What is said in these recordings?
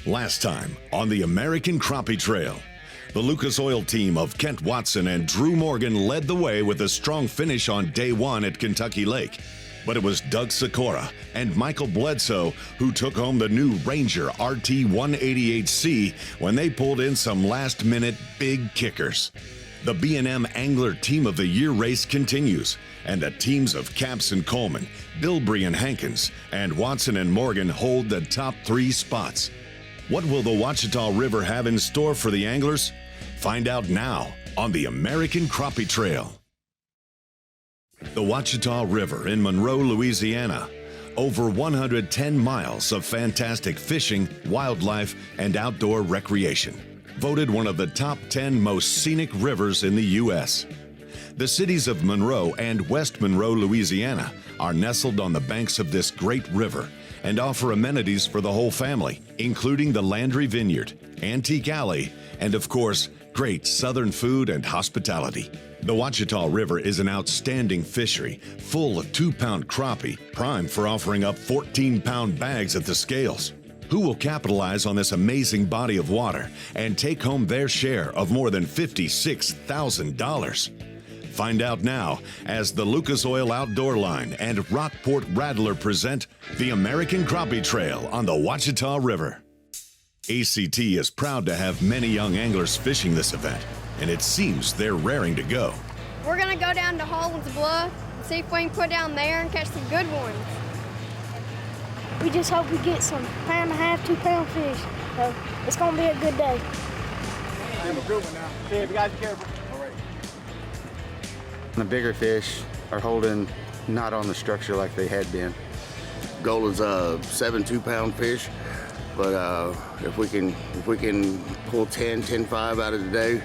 Last time on the American Crappie Trail, the Lucas Oil team of Kent Watson and Drew Morgan led the way with a strong finish on day one at Kentucky Lake. But it was Doug Sikora and Michael Bledsoe who took home the new Ranger RT 188C when they pulled in some last-minute big kickers. The B&M Angler Team of the Year race continues, and the teams of Capps and Coleman, Bilbrey and Hankins, and Watson and Morgan hold the top 3 spots. What will the Ouachita River have in store for the anglers? Find out now on the American Crappie Trail. The Ouachita River in Monroe, Louisiana. Over 110 miles of fantastic fishing, wildlife, and outdoor recreation. Voted one of the top 10 most scenic rivers in the U.S. The cities of Monroe and West Monroe, Louisiana, are nestled on the banks of this great river and offer amenities for the whole family, including the Landry Vineyard, Antique Alley, and of course, great southern food and hospitality. The Ouachita River is an outstanding fishery, full of 2-pound crappie, prime for offering up 14-pound bags at the scales. Who will capitalize on this amazing body of water and take home their share of more than $56,000? Find out now as the Lucas Oil Outdoor Line and Rockport Rattler present the American Crappie Trail on the Ouachita River. ACT is proud to have many young anglers fishing this event, and it seems they're raring to go. We're gonna go down to Holland's Bluff and see if we can put down there and catch some good ones. We just hope we get some 1.5, 2-pound fish. So it's gonna be a good day. I'm a good one now. See if you guys are careful. All right. The bigger fish are holding not on the structure like they had been. Goal is 7 2-pound fish, but if we can pull 10.5 out of the day,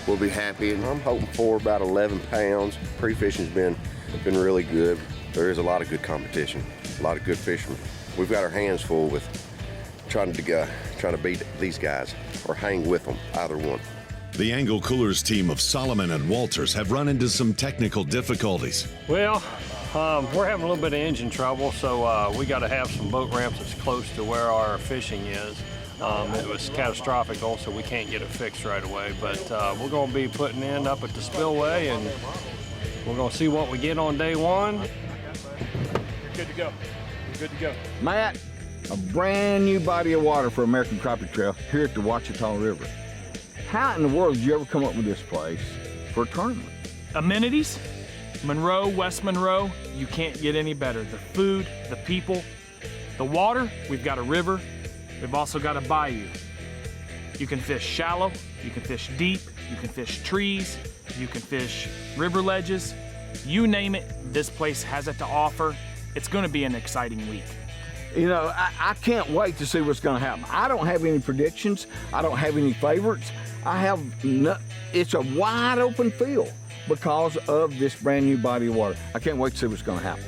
we'll be happy. I'm hoping for about 11 pounds. Pre-fishing's been really good. There is a lot of good competition, a lot of good fishermen. We've got our hands full with trying to beat these guys or hang with them, either one. The Angle Coolers team of Solomon and Walters have run into some technical difficulties. Well, we're having a little bit of engine trouble, so we got to have some boat ramps that's close to where our fishing is. It was catastrophic also, we can't get it fixed right away, but we're going to be putting in up at the spillway, and we're going to see what we get on day one. You're good to go. You're good to go. Matt, a brand new body of water for American Crappie Trail here at the Ouachita River. How in the world did you ever come up with this place for a tournament? Amenities, Monroe, West Monroe, you can't get any better. The food, the people, the water, we've got a river, we've also got a bayou. You can fish shallow, you can fish deep, you can fish trees, you can fish river ledges, you name it, this place has it to offer. It's gonna be an exciting week. You know, I can't wait to see what's gonna happen. I don't have any predictions, I don't have any favorites. It's a wide open field because of this brand new body of water. I can't wait to see what's gonna happen.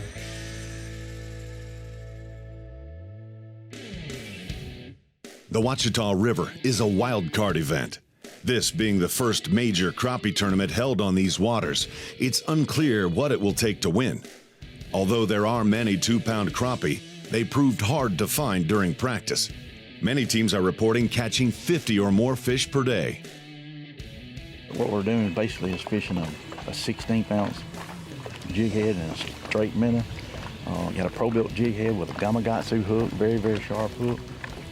The Ouachita River is a wild card event. This being the first major crappie tournament held on these waters, it's unclear what it will take to win. Although there are many 2-pound crappie, they proved hard to find during practice. Many teams are reporting catching 50 or more fish per day. What we're doing basically is fishing a 16th-ounce jig head and a straight minnow. Got a pro-built jig head with a Gamakatsu hook, very, very sharp hook.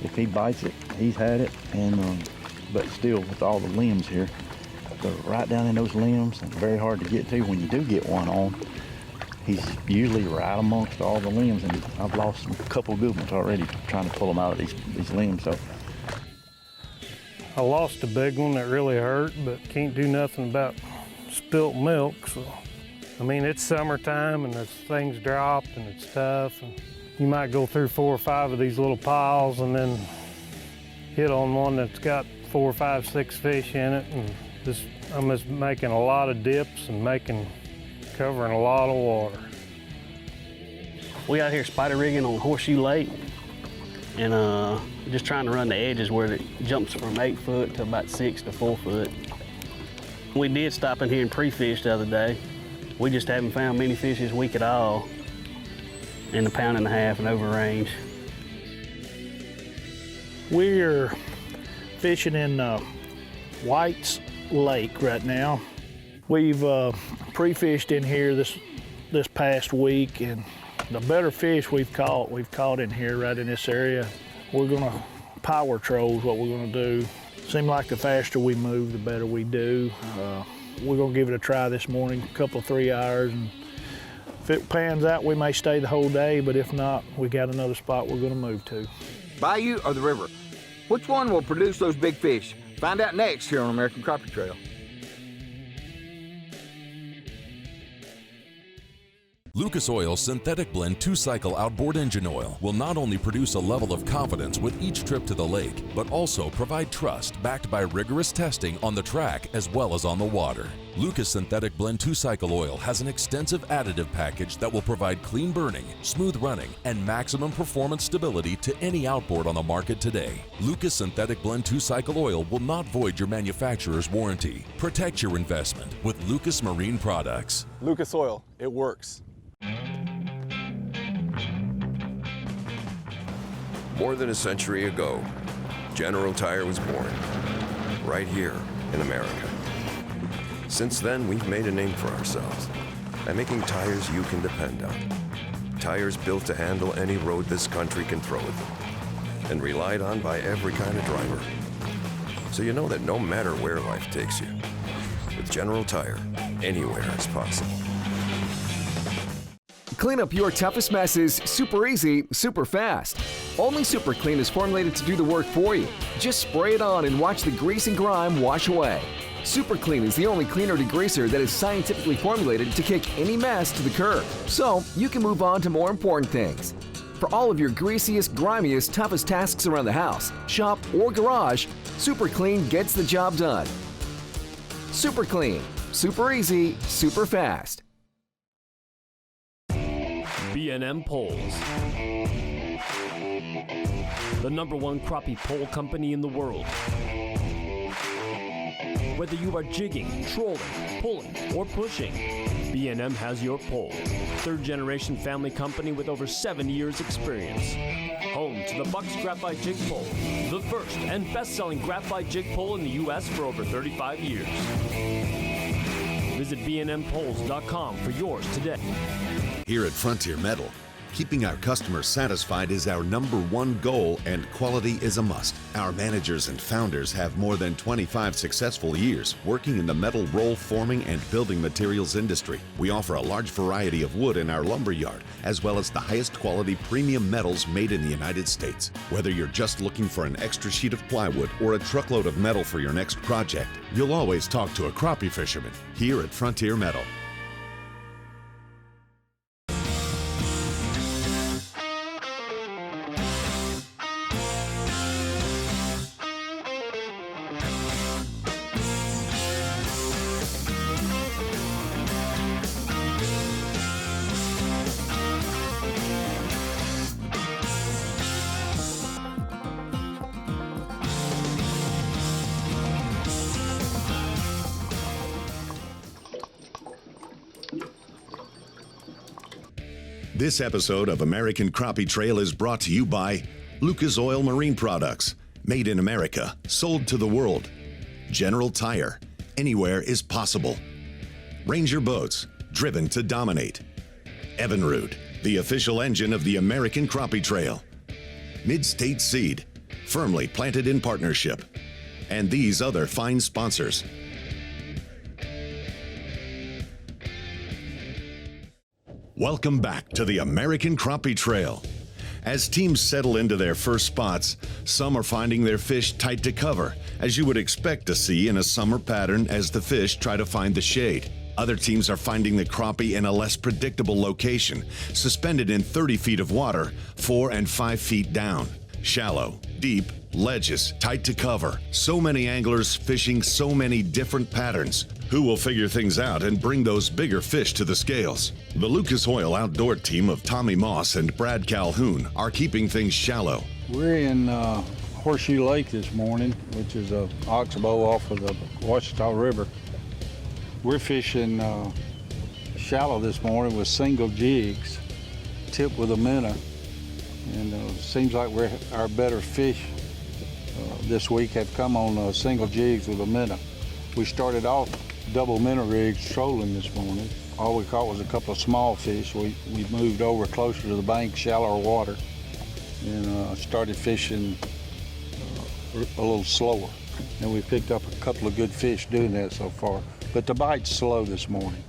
If he bites it, he's had it, and but still with all the limbs here, they're right down in those limbs and very hard to get to. When you do get one on, he's usually right amongst all the limbs, and I've lost a couple good ones already trying to pull them out of these limbs. So I lost a big one that really hurt, but can't do nothing about spilt milk. So, I mean, it's summertime and things dropped and it's tough. And you might go through 4 or 5 of these little piles and then hit on one that's got 4, 5, 6 fish in it. And I'm just making a lot of dips and covering a lot of water. We out here spider rigging on Horseshoe Lake and just trying to run the edges where it jumps from 8 foot to about 6 to 4 foot. We did stop in here and pre-fish the other day. We just haven't found many fish this week at all in the 1.5 pound and over range. We're fishing in White's Lake right now. We've pre-fished in here this past week, and the better fish we've caught in here right in this area. We're gonna power troll is what we're gonna do. Seems like the faster we move, the better we do. We're gonna give it a try this morning, a couple of 3 hours, and if it pans out, we may stay the whole day, but if not, we got another spot we're gonna move to. Bayou or the river? Which one will produce those big fish? Find out next here on American Crappie Trail. Lucas Oil's Synthetic Blend 2-Cycle Outboard Engine Oil will not only produce a level of confidence with each trip to the lake, but also provide trust backed by rigorous testing on the track as well as on the water. Lucas Synthetic Blend 2-Cycle Oil has an extensive additive package that will provide clean burning, smooth running, and maximum performance stability to any outboard on the market today. Lucas Synthetic Blend 2-Cycle Oil will not void your manufacturer's warranty. Protect your investment with Lucas Marine Products. Lucas Oil, it works. More than a century ago, General Tire was born, right here in America. Since then, we've made a name for ourselves by making tires you can depend on. Tires built to handle any road this country can throw at them, and relied on by every kind of driver. So you know that no matter where life takes you, with General Tire, anywhere is possible. Clean up your toughest messes super easy, super fast. Only Super Clean is formulated to do the work for you. Just spray it on and watch the grease and grime wash away. Super Clean is the only cleaner degreaser that is scientifically formulated to kick any mess to the curb, so you can move on to more important things. For all of your greasiest, grimiest, toughest tasks around the house, shop, or garage, Super Clean gets the job done. Super Clean. Super easy, super fast. B&M Poles, the #1 crappie pole company in the world. Whether you are jigging, trolling, pulling, or pushing, B&M has your pole. Third-generation family company with over 7 years experience. Home to the Bucks Graphite Jig Pole, the first and best-selling graphite jig pole in the U.S. for over 35 years. Visit bnmpoles.com for yours today. Here at Frontier Metal, keeping our customers satisfied is our #1 goal, and quality is a must. Our managers and founders have more than 25 successful years working in the metal roll forming and building materials industry. We offer a large variety of wood in our lumber yard, as well as the highest quality premium metals made in the United States. Whether you're just looking for an extra sheet of plywood or a truckload of metal for your next project, you'll always talk to a crappie fisherman here at Frontier Metal. This episode of American Crappie Trail is brought to you by Lucas Oil Marine Products, made in America, sold to the world. General Tire, anywhere is possible. Ranger Boats, driven to dominate. Evinrude, the official engine of the American Crappie Trail. Mid-State Seed, firmly planted in partnership. And these other fine sponsors. Welcome back to the American Crappie Trail. As teams settle into their first spots, some are finding their fish tight to cover, as you would expect to see in a summer pattern as the fish try to find the shade. Other teams are finding the crappie in a less predictable location, suspended in 30 feet of water, 4 and 5 feet down. Shallow, deep, ledges, tight to cover. So many anglers fishing so many different patterns. Who will figure things out and bring those bigger fish to the scales? The Lucas Oil outdoor team of Tommy Moss and Brad Calhoun are keeping things shallow. We're in Horseshoe Lake this morning, which is a oxbow off of the Ouachita River. We're fishing shallow this morning with single jigs, tipped with a minnow. And it seems like our better fish this week have come on single jigs with a minnow. We started off double minnow rigs trolling this morning. All we caught was a couple of small fish. We moved over closer to the bank, shallower water, and started fishing a little slower. And we picked up a couple of good fish doing that so far. But the bite's slow this morning.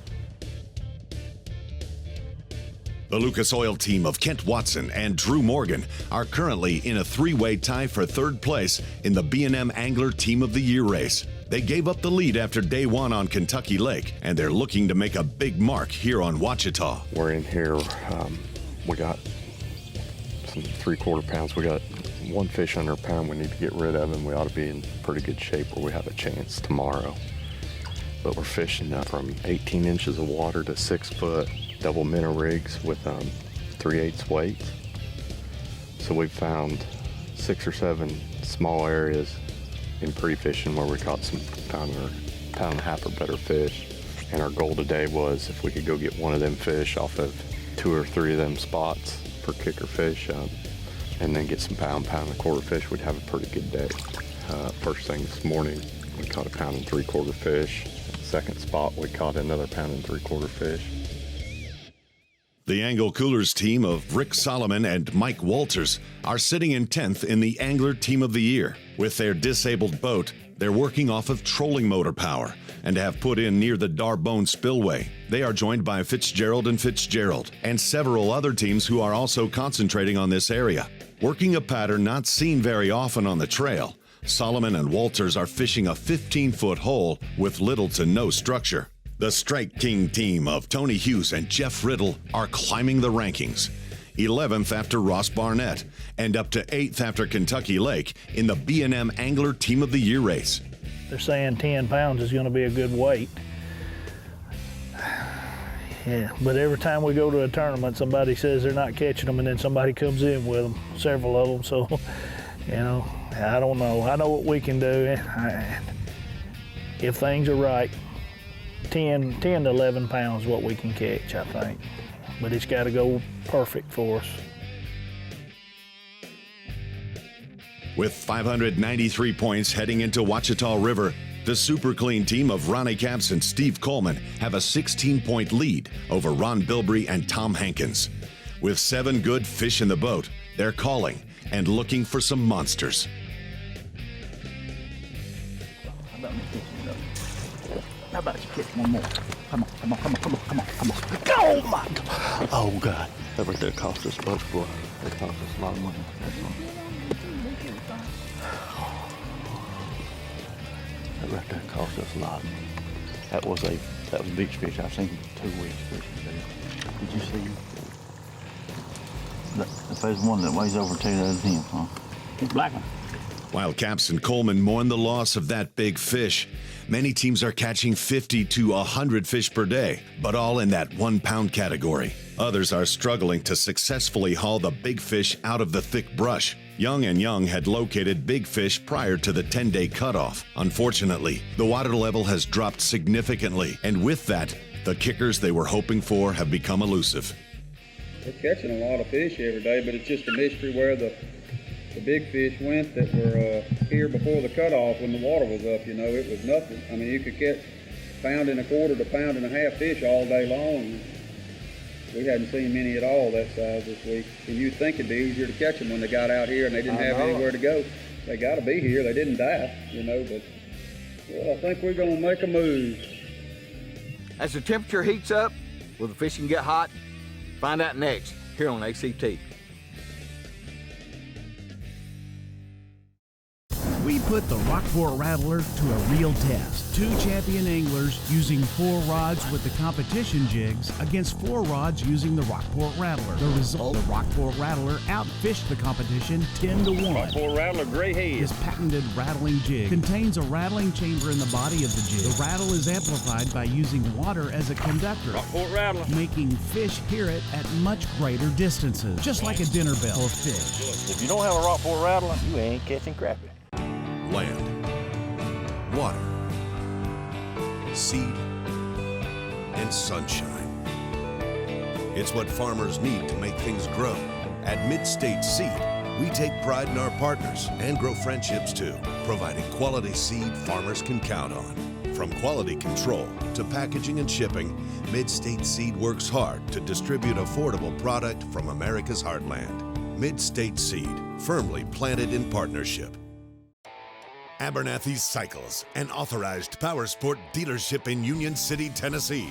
The Lucas Oil team of Kent Watson and Drew Morgan are currently in a three-way tie for third place in the B&M Angler Team of the Year race. They gave up the lead after day one on Kentucky Lake, and they're looking to make a big mark here on Ouachita. We're in here, we got some 3/4 pounds. We got one fish under a pound we need to get rid of, and we ought to be in pretty good shape where we have a chance tomorrow. But we're fishing from 18 inches of water to 6 foot double minnow rigs with 3/8 weights. So we've found 6 or 7 small areas in pre-fishing where we caught some pound and a half or better fish. And our goal today was if we could go get one of them fish off of 2 or 3 of them spots for kicker fish, and then get some pound and a quarter fish, we'd have a pretty good day. First thing this morning, we caught a 1 3/4 fish. Second spot, we caught another 1 3/4 fish. The Angle Coolers team of Rick Solomon and Mike Walters are sitting in 10th in the Angler Team of the Year. With their disabled boat, they're working off of trolling motor power and have put in near the Darbone Spillway. They are joined by Fitzgerald and Fitzgerald and several other teams who are also concentrating on this area. Working a pattern not seen very often on the trail, Solomon and Walters are fishing a 15-foot hole with little to no structure. The Strike King team of Tony Hughes and Jeff Riddle are climbing the rankings. 11th after Ross Barnett, and up to 8th after Kentucky Lake in the B&M Angler Team of the Year race. They're saying 10 pounds is going to be a good weight. Yeah, but every time we go to a tournament, somebody says they're not catching them, and then somebody comes in with them, several of them. So, you know, I don't know. I know what we can do. If things are right, 10 to 11 pounds what we can catch, I think. But it's got to go perfect for us. With 593 points heading into Ouachita River, the Super Clean team of Ronnie Capps and Steve Coleman have a 16-point lead over Ron Bilbrey and Tom Hankins. With 7 good fish in the boat, they're calling and looking for some monsters. How about you catch one more? Come on, come on, come on, come on, come on, come on. Oh my God! Oh God! That right there cost us both, boy. It cost us a lot of money. That right there cost us a lot. That was the biggest fish I've seen in 2 weeks fishing. Did you see him? If there's one that weighs over 2, that's him, huh? He's black one. While Capps and Coleman mourn the loss of that big fish, many teams are catching 50 to 100 fish per day, but all in that 1-pound category. Others are struggling to successfully haul the big fish out of the thick brush. Young and Young had located big fish prior to the 10-day cutoff. Unfortunately, the water level has dropped significantly, and with that, the kickers they were hoping for have become elusive. We're catching a lot of fish every day, but it's just a mystery where the big fish went that were here before the cutoff when the water was up. You know, it was nothing. I mean, you could catch 1 1/4 to 1 1/2 fish all day long. We hadn't seen many at all that size this week. And you'd think it'd be easier to catch them when they got out here and they didn't have anywhere to go. They got to be here. They didn't die, you know, but well, I think we're going to make a move. As the temperature heats up, will the fishing get hot? Find out next here on ACT. We put the Rockport Rattler to a real test. 2 champion anglers using 4 rods with the competition jigs against 4 rods using the Rockport Rattler. The result, the Rockport Rattler outfished the competition 10 to 1. Rockport Rattler, gray head. This patented rattling jig contains a rattling chamber in the body of the jig. The rattle is amplified by using water as a conductor, Rockport Rattler, making fish hear it at much greater distances, just like a dinner bell for fish. If you don't have a Rockport Rattler, you ain't catching crappie. Land, water, seed, and sunshine. It's what farmers need to make things grow. At Mid-State Seed, We take pride in our partners and grow friendships too, providing quality seed farmers can count on. From quality control to packaging and shipping, Mid-State Seed works hard to distribute affordable product from America's heartland. Mid-State Seed, firmly planted in partnership. Abernathy's Cycles, an authorized powersport dealership in Union City, Tennessee.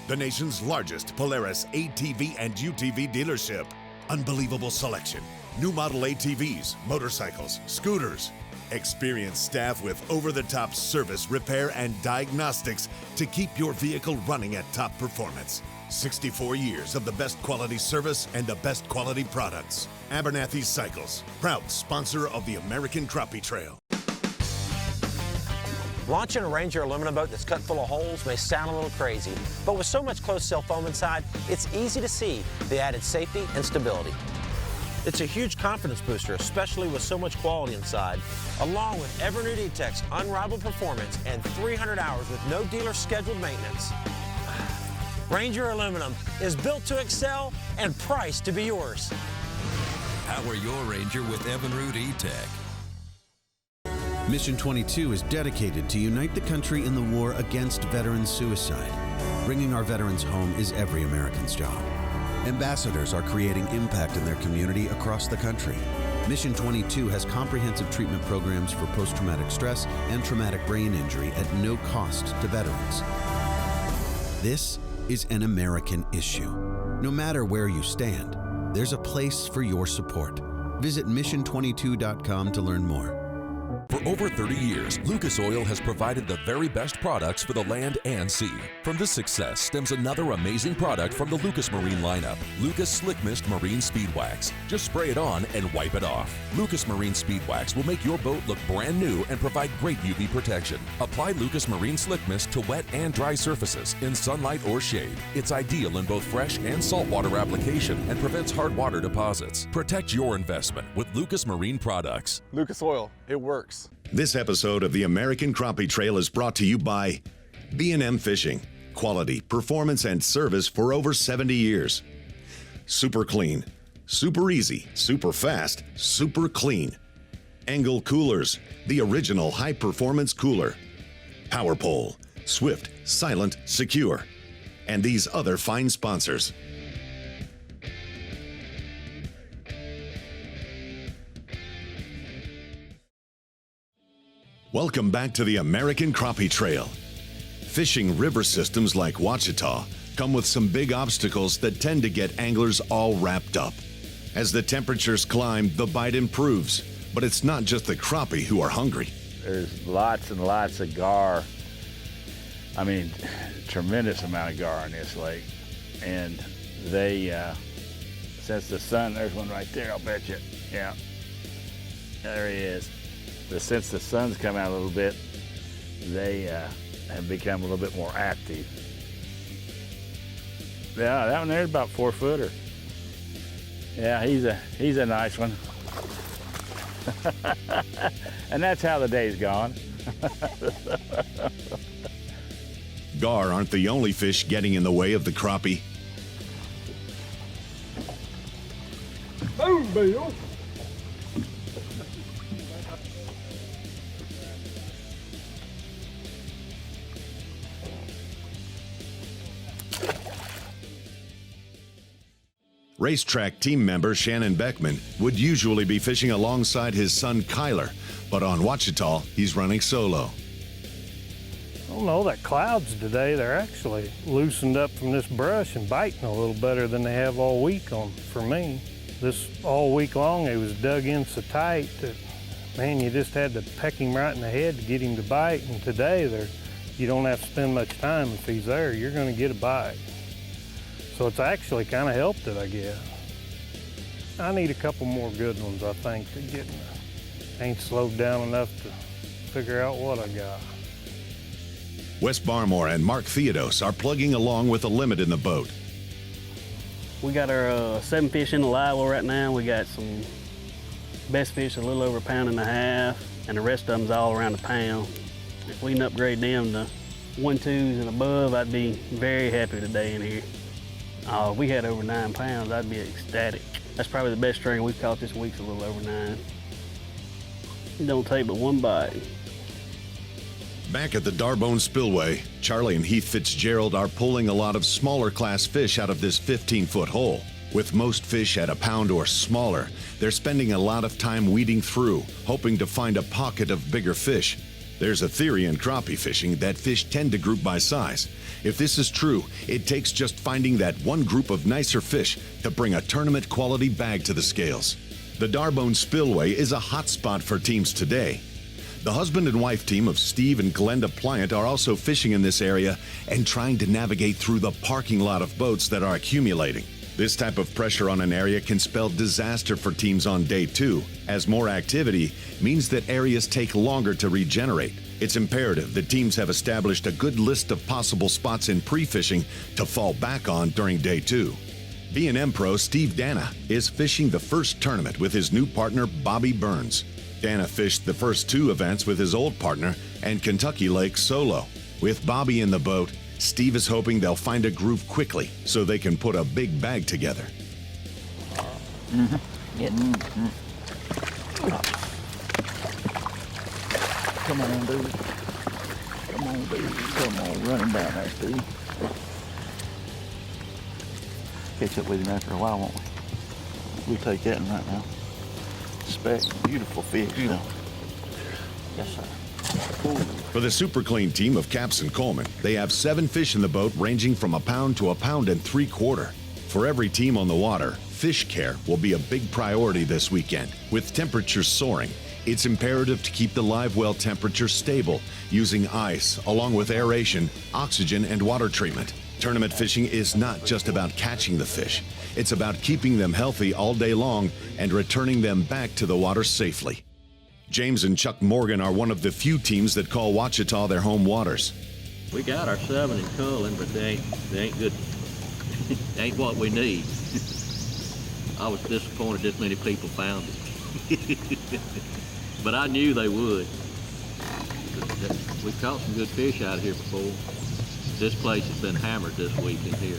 The nation's largest Polaris ATV and UTV dealership. Unbelievable selection. New model ATVs, motorcycles, scooters. Experienced staff with over-the-top service, repair, and diagnostics to keep your vehicle running at top performance. 64 years of the best quality service and the best quality products. Abernathy's Cycles, proud sponsor of the American Crappie Trail. Launching a Ranger aluminum boat that's cut full of holes may sound a little crazy, but with so much closed-sail foam inside, it's easy to see the added safety and stability. It's a huge confidence booster, especially with so much quality inside, along with ever-new E-Tech's unrivaled performance and 300 hours with no dealer scheduled maintenance. Ranger Aluminum is built to excel and priced to be yours. Power your Ranger with Evinrude E-Tech. Mission 22 is dedicated to unite the country in the war against veteran suicide. Bringing our veterans home is every American's job. Ambassadors are creating impact in their community across the country. Mission 22 has comprehensive treatment programs for post-traumatic stress and traumatic brain injury at no cost to veterans. This is an American issue. No matter where you stand, there's a place for your support. Visit mission22.com to learn more. For over 30 years, Lucas Oil has provided the very best products for the land and sea. From this success stems another amazing product from the Lucas Marine lineup, Lucas Slick Mist Marine Speed Wax. Just spray it on and wipe it off. Lucas Marine Speed Wax will make your boat look brand new and provide great UV protection. Apply Lucas Marine Slick Mist to wet and dry surfaces, in sunlight or shade. It's ideal in both fresh and saltwater application and prevents hard water deposits. Protect your investment with Lucas Marine products. Lucas Oil, it works. This episode of the American Crappie Trail is brought to you by B&M Fishing. Quality, performance, and service for over 70 years. Super clean, super easy, super fast, super clean. Engel Coolers, the original high-performance cooler. Power Pole, swift, silent, secure. And these other fine sponsors. Welcome back to the American Crappie Trail. Fishing river systems like Ouachita come with some big obstacles that tend to get anglers all wrapped up. As the temperatures climb, the bite improves, but it's not just the crappie who are hungry. There's lots and lots of gar. I mean, tremendous amount of gar on this lake. And they, since the sun, there's one right there, I'll bet you. Yeah, there he is. But since the sun's come out a little bit, they have become a little bit more active. Yeah, that one there's about 4-footer. Yeah, he's a nice one. And that's how the day's gone. Gar aren't the only fish getting in the way of the crappie. Boom, Bill. Racetrack team member Shannon Beckman would usually be fishing alongside his son Kyler, but on Ouachita, he's running solo. I don't know, that clouds today, they're actually loosened up from this brush and biting a little better than they have all week on for me. This all week long, he was dug in so tight that, man, you just had to peck him right in the head to get him to bite. And today, you don't have to spend much time. If he's there, you're gonna get a bite. So it's actually kind of helped it, I guess. I need a couple more good ones, I think, to get me. Ain't slowed down enough to figure out what I got. Wes Barmore and Mark Theodos are plugging along with a limit in the boat. We got our 7 fish in the live well right now. We got some best fish a little over 1.5 pounds, and the rest of them's all around 1 pound. If we can upgrade them to 1.2s and above, I'd be very happy today in here. If we had over 9 pounds, I'd be ecstatic. That's probably the best string we've caught this week's a little over 9. It don't take but one bite. Back at the Darbone Spillway, Charlie and Heath Fitzgerald are pulling a lot of smaller class fish out of this 15-foot hole. With most fish at a pound or smaller, they're spending a lot of time weeding through, hoping to find a pocket of bigger fish. There's a theory in crappie fishing that fish tend to group by size. If this is true, it takes just finding that one group of nicer fish to bring a tournament quality bag to the scales. The Darbone Spillway is a hot spot for teams today. The husband and wife team of Steve and Glenda Pliant are also fishing in this area and trying to navigate through the parking lot of boats that are accumulating. This type of pressure on an area can spell disaster for teams on day 2, as more activity means that areas take longer to regenerate. It's imperative that teams have established a good list of possible spots in pre-fishing to fall back on during day 2. B&M Pro Steve Dana is fishing the first tournament with his new partner Bobby Burns. Dana fished the first 2 events with his old partner and Kentucky Lake solo. With Bobby in the boat, Steve is hoping they'll find a groove quickly so they can put a big bag together. Come on, dude. Come on, dude. Come on, running down there, Steve. Catch up with him after a while, won't we? We'll take that one right now. Speck, beautiful fish. Yes, sir. For the Super Clean team of Caps and Coleman, they have 7 fish in the boat ranging from a pound to a pound and 3/4. For every team on the water, fish care will be a big priority this weekend. With temperatures soaring, it's imperative to keep the live well temperature stable using ice along with aeration, oxygen, and water treatment. Tournament fishing is not just about catching the fish. It's about keeping them healthy all day long and returning them back to the water safely. James and Chuck Morgan are one of the few teams that call Ouachita their home waters. We got our 7 in culling, but they ain't good. They ain't what we need. I was disappointed this many people found it. But I knew they would. We caught some good fish out of here before. This place has been hammered this week in here.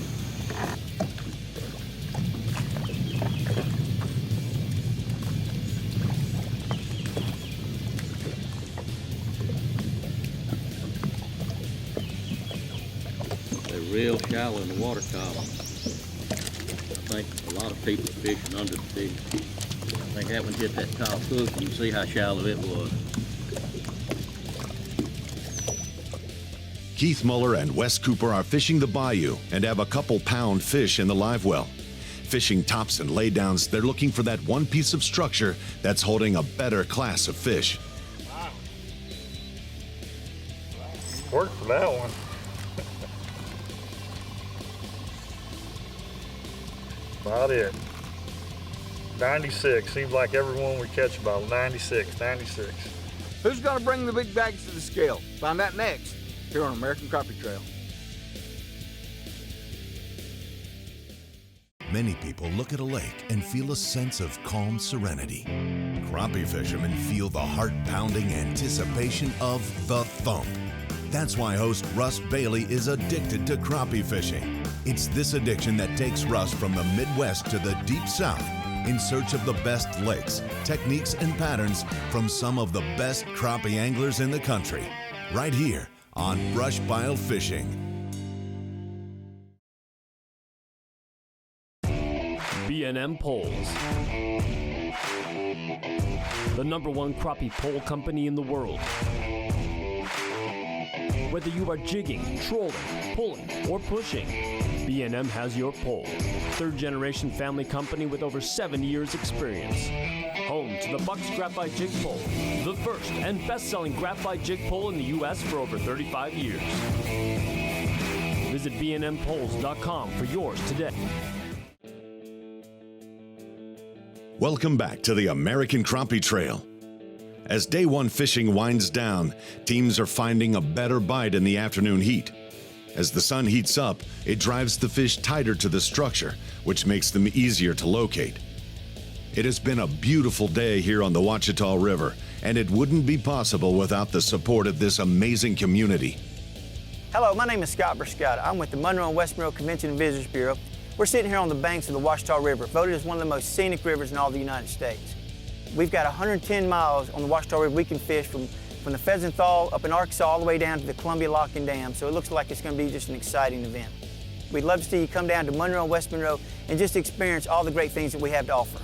They're real shallow in the water column. I think a lot of people are fishing under the fish. I think that one hit that top hook. You can see how shallow it was. Keith Muller and Wes Cooper are fishing the bayou and have a couple pound fish in the live well. Fishing tops and laydowns, they're looking for that one piece of structure that's holding a better class of fish. Worked for that one. About it. 96. Seems like everyone we catch about 96, 96. Who's going to bring the big bags to the scale? Find that next here on American Crappie Trail. Many people look at a lake and feel a sense of calm serenity. Crappie fishermen feel the heart-pounding anticipation of the thump. That's why host Russ Bailey is addicted to crappie fishing. It's this addiction that takes Russ from the Midwest to the Deep South in search of the best lakes, techniques, and patterns from some of the best crappie anglers in the country. Right here on Brush Pile Fishing. B&M Poles. The #1 crappie pole company in the world. Whether you are jigging, trolling, pulling, or pushing, B&M has your pole. 3rd-generation family company with over 7 years experience. Home to the Bucks Graphite Jig Pole, the first and best-selling graphite jig pole in the U.S. for over 35 years. Visit bnmpoles.com for yours today. Welcome back to the American Crappie Trail. As day 1 fishing winds down, teams are finding a better bite in the afternoon heat. As the sun heats up, it drives the fish tighter to the structure, which makes them easier to locate. It has been a beautiful day here on the Ouachita River, and it wouldn't be possible without the support of this amazing community. Hello, my name is Scott Briscotta. I'm with the Monroe and West Monroe Convention and Visitors Bureau. We're sitting here on the banks of the Ouachita River, voted as one of the most scenic rivers in all the United States. We've got 110 miles on the Ouachita River we can fish from the Pheasanthaul up in Arkansas all the way down to the Columbia Lock and Dam, so it looks like it's going to be just an exciting event. We'd love to see you come down to Monroe and West Monroe and just experience all the great things that we have to offer.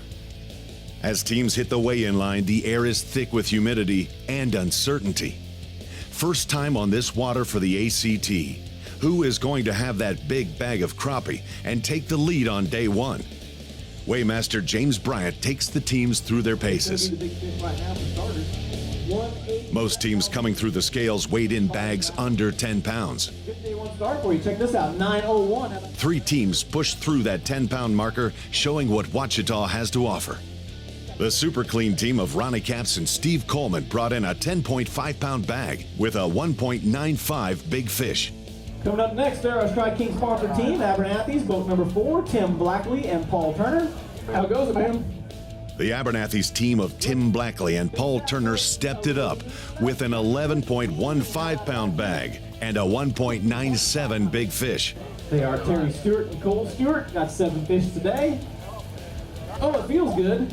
As teams hit the weigh-in line, the air is thick with humidity and uncertainty. First time on this water for the ACT. Who is going to have that big bag of crappie and take the lead on day one? Weighmaster James Bryant takes the teams through their paces. Most teams coming through the scales weighed in bags under 10 pounds. Start for you. Check this out, 9:01. 3 teams pushed through that 10-pound marker, showing what Ouachita has to offer. The Super Clean team of Ronnie Capps and Steve Coleman brought in a 10.5-pound bag with a 1.95 big fish. Coming up next, there our Strike King sponsor team, Abernathy's, boat number 4, Tim Blackley and Paul Turner. How goes it, man? The Abernathy's team of Tim Blackley and Paul Turner stepped it up with an 11.15-pound bag and a 1.97 big fish. They are Terry Stewart and Cole Stewart. Got 7 fish today. Oh, it feels good.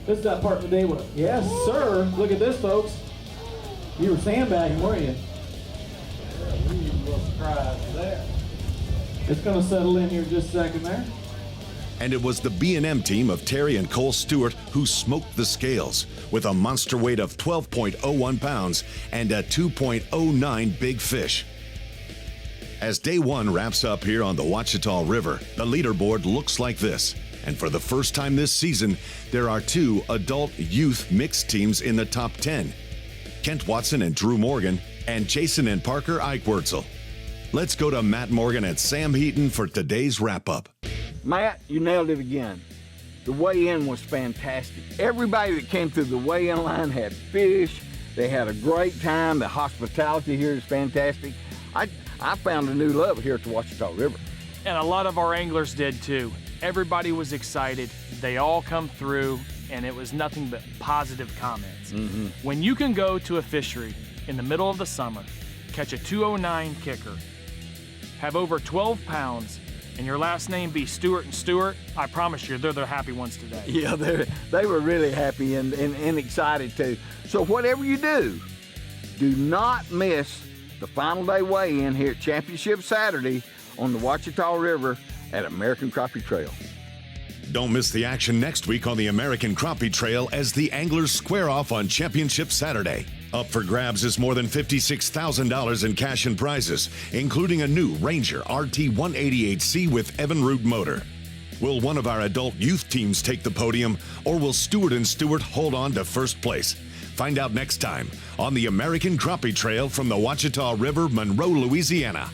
This is that part of the day where, yes, sir. Look at this, folks. You were sandbagging, weren't you? It's going to settle in here just a second there. And it was the B&M team of Terry and Cole Stewart who smoked the scales with a monster weight of 12.01 pounds and a 2.09 big fish. As day one wraps up here on the Ouachita River, the leaderboard looks like this. And for the first time this season, there are 2 adult-youth mixed teams in the top 10. Kent Watson and Drew Morgan, and Jason and Parker Eichwurzel. Let's go to Matt Morgan and Sam Heaton for today's wrap-up. Matt, you nailed it again. The weigh-in was fantastic. Everybody that came through the weigh-in line had fish. They had a great time. The hospitality here is fantastic. I found a new love here at the Ouachita River. And a lot of our anglers did too. Everybody was excited. They all come through, and it was nothing but positive comments. When you can go to a fishery in the middle of the summer, catch a 209 kicker, have over 12 pounds, and your last name be Stewart and Stewart, I promise you, they're the happy ones today. Yeah, they were really happy and excited too. So whatever you do not miss the final day weigh-in here at Championship Saturday on the Ouachita River at American Crappie Trail. Don't miss the action next week on the American Crappie Trail as the anglers square off on Championship Saturday. Up for grabs is more than $56,000 in cash and prizes, including a new Ranger RT 188C with Evinrude motor. Will one of our adult youth teams take the podium, or will Stewart and Stewart hold on to first place? Find out next time on the American Crappie Trail from the Ouachita River, Monroe, Louisiana.